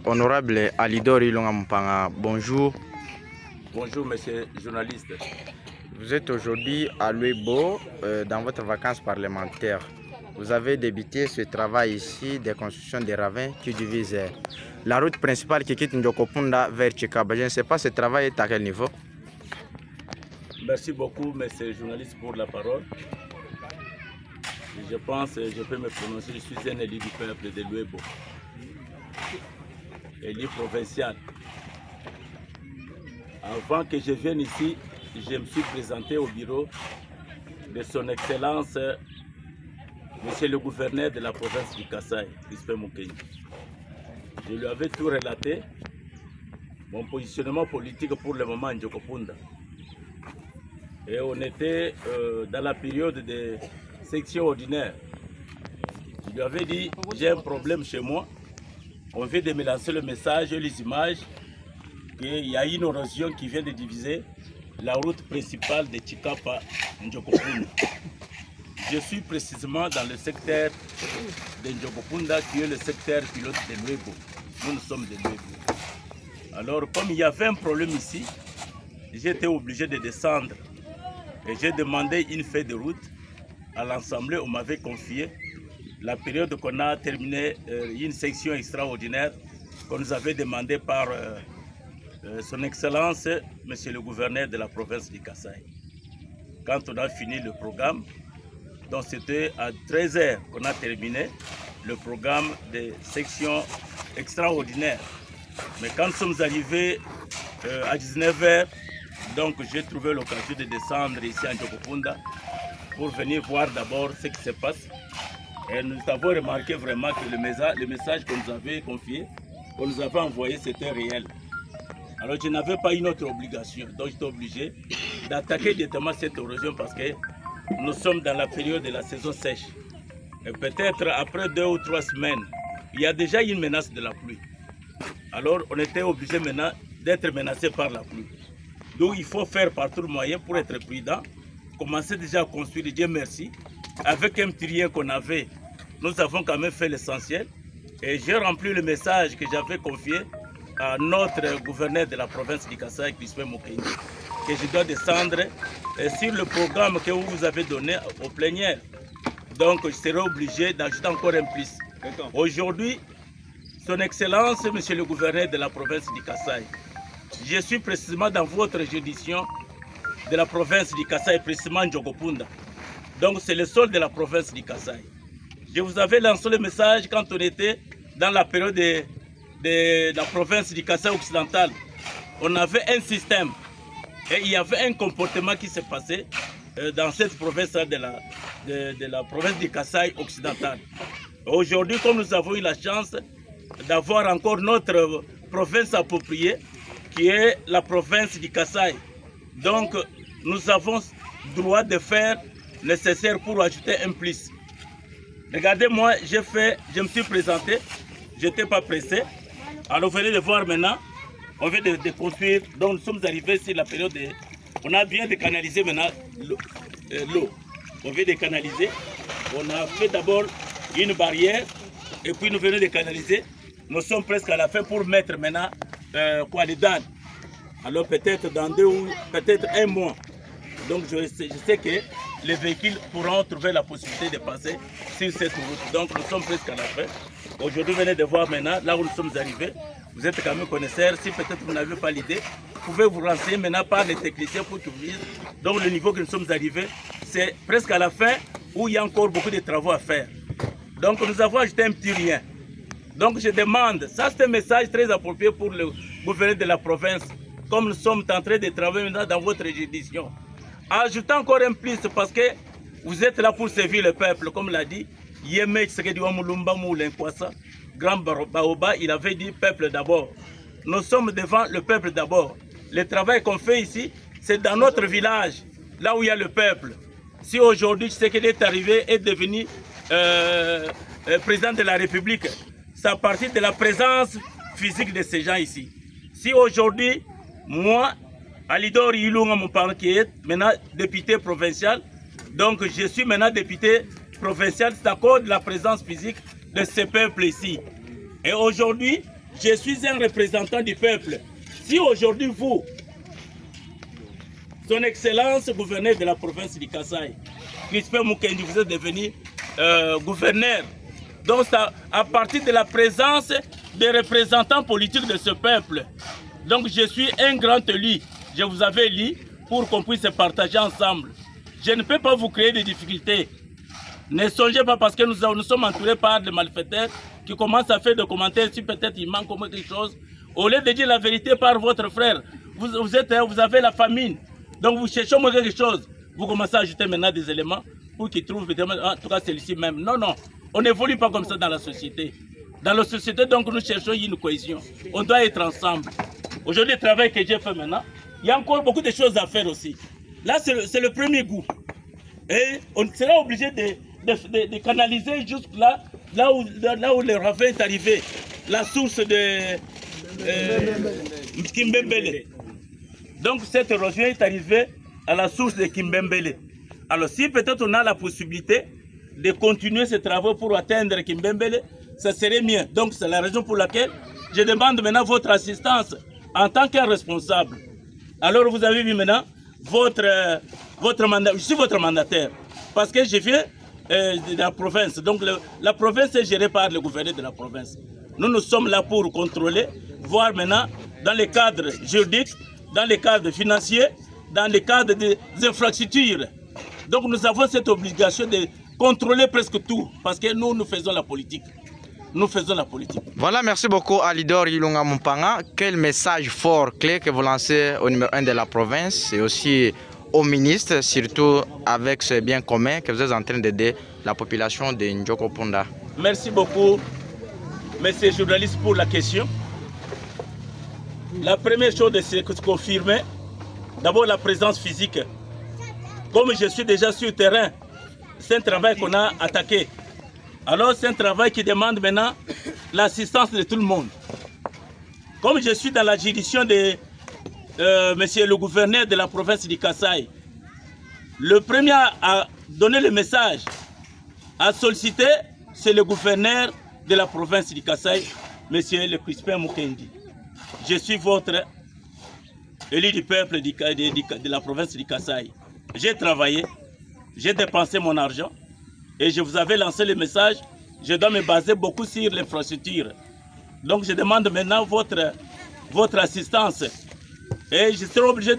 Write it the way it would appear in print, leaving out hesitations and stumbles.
Honorable Alidor Ilonga Mpanga, bonjour. Bonjour, monsieur journaliste. Vous êtes aujourd'hui à Louébo dans votre vacances parlementaires. Vous avez débuté ce travail ici de construction des ravins qui divisent la route principale qui quitte Njokopunda vers Tchikaba. Je ne sais pas ce travail est à quel niveau. Merci beaucoup, monsieur journaliste, pour la parole. Je pense que je peux me prononcer. Je suis un élu du peuple de Louébo, élu provincial. Avant que je vienne ici, je me suis présenté au bureau de son Excellence, monsieur le gouverneur de la province du Kasaï, Crispin Moukeni. Je lui avais tout relaté, mon positionnement politique pour le moment en Djokopunda. Et on était dans la période de section ordinaire. Je lui avais dit, j'ai un problème chez moi. On vient de me lancer le message et les images qu'il y a une érosion qui vient de diviser la route principale de Tchikapa Njokopunda. Je suis précisément dans le secteur de Njokopunda qui est le secteur pilote de Louébo. Nous sommes de Louébo. Alors comme il y avait un problème ici, j'étais obligé de descendre et j'ai demandé une feuille de route à l'Assemblée. On m'avait confié la période qu'on a terminé une section extraordinaire qu'on nous avait demandé par son Excellence, monsieur le gouverneur de la province du Kasaï. Quand on a fini le programme, donc c'était à 13 h qu'on a terminé le programme de section extraordinaire. Mais quand nous sommes arrivés à 19 h, donc j'ai trouvé l'occasion de descendre ici à Njokopunda pour venir voir d'abord ce qui se passe. Et nous avons remarqué vraiment que le message qu'on nous avait confié, qu'on nous avait envoyé, c'était réel. Alors je n'avais pas une autre obligation, donc j'étais obligé d'attaquer directement cette érosion parce que nous sommes dans la période de la saison sèche. Et peut-être après 2 ou 3 semaines, il y a déjà une menace de la pluie. Alors on était obligé maintenant d'être menacé par la pluie. Donc il faut faire par tout moyen pour être prudent, commencer déjà à construire, Dieu merci. Avec un petit rien qu'on avait, nous avons quand même fait l'essentiel. Et j'ai rempli le message que j'avais confié à notre gouverneur de la province du Kasaï, Crispin Moukeni, que je dois descendre sur le programme que vous vous avez donné aux plénières. Donc je serai obligé d'ajouter encore un plus. Aujourd'hui, son Excellence, monsieur le gouverneur de la province du Kasaï, je suis précisément dans votre juridiction de la province du Kasaï, précisément Njokopunda. Donc c'est le sol de la province du Kasaï. Je vous avais lancé le message quand on était dans la période de la province du Kasaï occidental. On avait un système et il y avait un comportement qui se passait dans cette province de la province du Kasaï occidental. Aujourd'hui, comme nous avons eu la chance d'avoir encore notre province appropriée, qui est la province du Kasaï, donc nous avons droit de faire nécessaire pour ajouter un plus. Regardez-moi, je me suis présenté, je n'étais pas pressé. Alors vous venez de voir maintenant, on vient de construire, donc nous sommes arrivés sur la période on a bien de canaliser maintenant l'eau. On vient de canaliser, on a fait d'abord une barrière et puis nous venons de canaliser. Nous sommes presque à la fin pour mettre maintenant les dalles. Alors peut-être dans 2 ou peut-être 1 mois. Donc je sais que les véhicules pourront trouver la possibilité de passer sur cette route. Donc nous sommes presque à la fin. Aujourd'hui, vous venez de voir maintenant, là où nous sommes arrivés. Vous êtes quand même connaisseurs. Si peut-être vous n'avez pas l'idée, vous pouvez vous renseigner maintenant par les techniciens pour que vous disiez. Donc le niveau que nous sommes arrivés, c'est presque à la fin où il y a encore beaucoup de travaux à faire. Donc nous avons ajouté un petit rien. Donc je demande, ça c'est un message très approprié pour le gouverneur de la province, comme nous sommes en train de travailler maintenant dans votre juridiction. Ajoutez encore un plus parce que vous êtes là pour servir le peuple, comme l'a dit Yeme Tshisekedi Wamulumba Moulenkwasa, Grand Baoba, il avait dit peuple d'abord. Nous sommes devant le peuple d'abord. Le travail qu'on fait ici, c'est dans notre village, là où il y a le peuple. Si aujourd'hui Tshisekedi est arrivé et devenu président de la République, c'est à partir de la présence physique de ces gens ici. Si aujourd'hui, moi, Alidor Ilunga Mpanga, qui est maintenant député provincial, donc je suis maintenant député provincial, c'est à cause de la présence physique de ce peuple ici. Et aujourd'hui, Je suis un représentant du peuple. Si aujourd'hui vous, Son Excellence gouverneur de la province du Kasaï, Crispin Mukendi, vous êtes devenu gouverneur. Donc ça, à partir de la présence des représentants politiques de ce peuple. Donc je suis un grand élu. Je vous avais élu pour qu'on puisse partager ensemble. Je ne peux pas vous créer des difficultés. Ne songez pas parce que nous sommes entourés par des malfaiteurs qui commencent à faire des commentaires si peut-être il manque quelque chose. Au lieu de dire la vérité par votre frère, vous avez la famine. Donc vous cherchez quelque chose. Vous commencez à ajouter maintenant des éléments pour qu'ils trouvent, en tout cas celui-ci même. Non, non, on n'évolue pas comme ça dans la société. Dans la société, donc nous cherchons une cohésion. On doit être ensemble. Aujourd'hui, le travail que j'ai fait maintenant, il y a encore beaucoup de choses à faire aussi. Là, c'est le premier goût. Et on sera obligé de canaliser jusque là où le ravin est arrivé, la source de Kimbembele. Donc cette érosion est arrivée à la source de Kimbembele. Alors si peut-être on a la possibilité de continuer ces travaux pour atteindre Kimbembele, ça serait mieux. Donc c'est la raison pour laquelle je demande maintenant votre assistance en tant qu'un responsable. Alors vous avez vu maintenant votre mandat, je suis votre mandataire parce que je viens de la province. Donc la province est gérée par le gouverneur de la province. Nous sommes là pour contrôler, voir maintenant dans les cadres juridiques, dans les cadres financiers, dans les cadres des infrastructures. Donc nous avons cette obligation de contrôler presque tout parce que nous faisons la politique. Nous faisons la politique. Voilà, merci beaucoup Alidor Ilunga Mumpanga. Quel message fort, clé que vous lancez au numéro 1 de la province et aussi au ministre, surtout avec ce bien commun que vous êtes en train d'aider la population de Ndjoko-Punda. Merci beaucoup, monsieur journaliste, pour la question. La première chose, c'est que confirmer d'abord la présence physique. Comme je suis déjà sur le terrain, c'est un travail qu'on a attaqué. Alors c'est un travail qui demande maintenant l'assistance de tout le monde. Comme je suis dans la juridiction de monsieur le gouverneur de la province du Kasaï, le premier à donner le message, à solliciter, c'est le gouverneur de la province du Kasaï, monsieur le Crispin Mukendi. Je suis votre élu du peuple de la province du Kasaï. J'ai travaillé, j'ai dépensé mon argent et je vous avais lancé le message, je dois me baser beaucoup sur l'infrastructure. Donc je demande maintenant votre assistance et je serai obligé